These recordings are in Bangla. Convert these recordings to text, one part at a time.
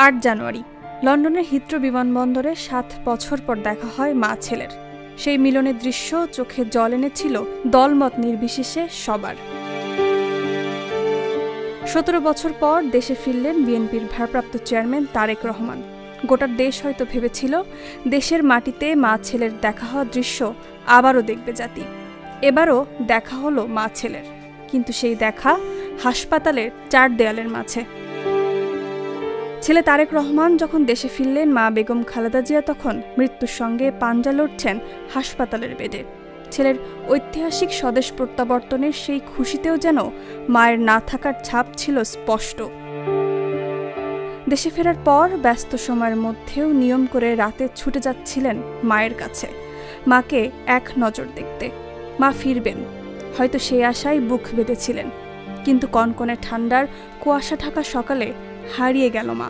৮ জানুয়ারি লন্ডনের হিথ্রো বিমানবন্দরে ৭ বছর পর দেখা হয় মা ছেলের। সেই মিলনের দৃশ্য চোখে জল এনেছিল দলমত নির্বিশেষে সবার। ১৭ বছর পর দেশে ফিরলেন বিএনপির ভারপ্রাপ্ত চেয়ারম্যান তারেক রহমান। গোটা দেশ হয়তো ভেবেছিল দেশের মাটিতে মা ছেলের দেখা হওয়া দৃশ্য আবারও দেখবে জাতি। এবারও দেখা হলো মা ছেলের, কিন্তু সেই দেখা হাসপাতালের ৪ দেয়ালের মাঝে। ছেলে তারেক রহমান যখন দেশে ফিরলেন, মা বেগম খালেদা জিয়া তখন মৃত্যুর সঙ্গে পাঞ্জা লড়ছেন হাসপাতালের বেডে। ছেলের ঐতিহাসিক স্বদেশ প্রত্যাবর্তনের সেই খুশিতেও যেন মায়ের না থাকার ছাপ ছিল স্পষ্ট। দেশে ফেরার পর ব্যস্ত সময়ের মধ্যেও নিয়ম করে রাতে ছুটে যাচ্ছিলেন মায়ের কাছে, মাকে এক নজর দেখতে। মা ফিরবেন, হয়তো সেই আশায় বুক বেঁধেছিলেন, কিন্তু কনকনে ঠান্ডার কুয়াশা ঢাকা সকালে হারিয়ে গেল মা।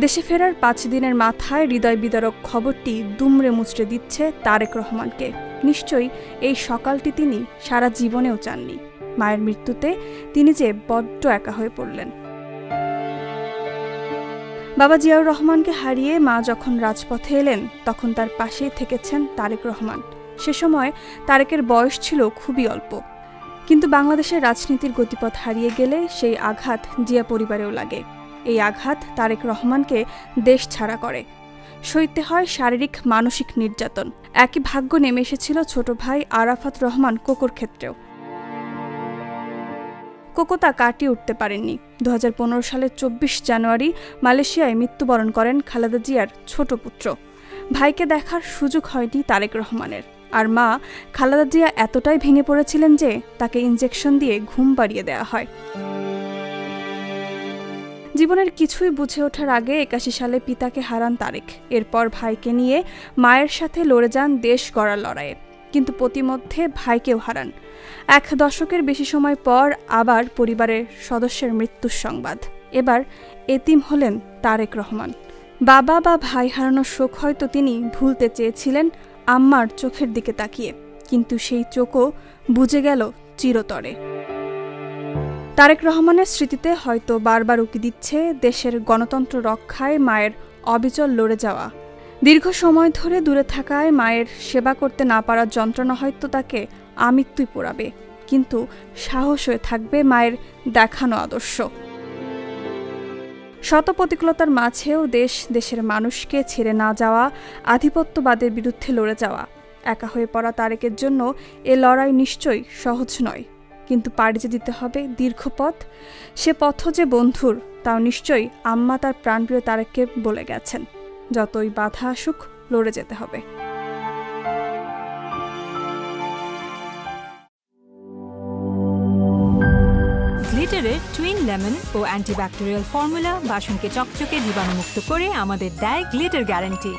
দেশে ফেরার ৫ দিনের মাথায় হৃদয় বিদারক খবরটি দুমড়ে মুচড়ে দিচ্ছে তারেক রহমানকে। নিশ্চয়ই এই সকালটি তিনি সারা জীবনেও চাননি। মায়ের মৃত্যুতে তিনি যে বড্ড একা হয়ে পড়লেন। বাবা জিয়াউর রহমানকে হারিয়ে মা যখন রাজপথে এলেন, তখন তার পাশেই থেকেছেন তারেক রহমান। সে সময় তারেকের বয়স ছিল খুবই অল্প, কিন্তু বাংলাদেশের রাজনীতির গতিপথ হারিয়ে গেলে সেই আঘাত জিয়া পরিবারেও লাগে। এই আঘাত তারেক রহমানকে দেশ ছাড়া করে। সইতে হয় শারীরিক মানসিক নির্যাতন। একই ভাগ্য নেমে এসেছিল ছোট ভাই আরাফাত রহমান কোকোর ক্ষেত্রেও। কোকো তা কাটিয়ে উঠতে পারেননি। ২০১৫ সালের ২৪ জানুয়ারি মালয়েশিয়ায় মৃত্যুবরণ করেন খালেদা জিয়ার ছোট পুত্র। ভাইকে দেখার সুযোগ হয়নি তারেক রহমানের। আর মা খালেদা জিয়া এতটাই ভেঙে পড়েছিলেন যে তাকে ইনজেকশন দিয়ে ঘুম পাড়িয়ে দেওয়া হয়। জীবনের কিছুই বুঝে ওঠার আগে ৮১ সালে পিতাকে হারান তারেক। এরপর ভাইকে নিয়ে মায়ের সাথে লড়ে যান দেশ গড়ার লড়াইয়ে, কিন্তু প্রতিমধ্যে ভাইকেও হারান। ১ দশকের বেশি সময় পর আবার পরিবারের সদস্যের মৃত্যুর সংবাদ। এবার এতিম হলেন তারেক রহমান। বাবা বা ভাই হারানোর শোক হয়তো তিনি ভুলতে চেয়েছিলেন আম্মার চোখের দিকে তাকিয়ে, কিন্তু সেই চোখও বুঝে গেল চিরতরে। তারেক রহমানের স্মৃতিতে হয়তো বারবার উকি দিচ্ছে দেশের গণতন্ত্র রক্ষায় মায়ের অবিচল লড়ে যাওয়া। দীর্ঘ সময় ধরে দূরে থাকায় মায়ের সেবা করতে না পারার যন্ত্রণা হয়তো তাকে আমৃত্যুই পোড়াবে, কিন্তু সাহস হয়ে থাকবে মায়ের দেখানো আদর্শ। শত প্রতিকূলতার মাঝেও দেশের মানুষকে ছেড়ে না যাওয়া, আধিপত্যবাদের বিরুদ্ধে লড়ে যাওয়া। একা হয়ে পড়া তারেকের জন্য এ লড়াই নিশ্চয়ই সহজ নয়, কিন্তু পাড়ি যে দিতে হবে দীর্ঘ পথ। সে পথ যে বন্ধুর, তাও নিশ্চয়ই আম্মা তার প্রাণপ্রিয় তারেককে বলে গেছেন। যতই বাধা আসুক, লড়ে যেতে হবে। গ্লিটারের টুইন লেমন ও অ্যান্টিব্যাকটেরিয়াল ফর্মুলা বাসনকে চকচকে জীবাণুমুক্ত করে আমাদের দেয় গ্লিটার গ্যারান্টি।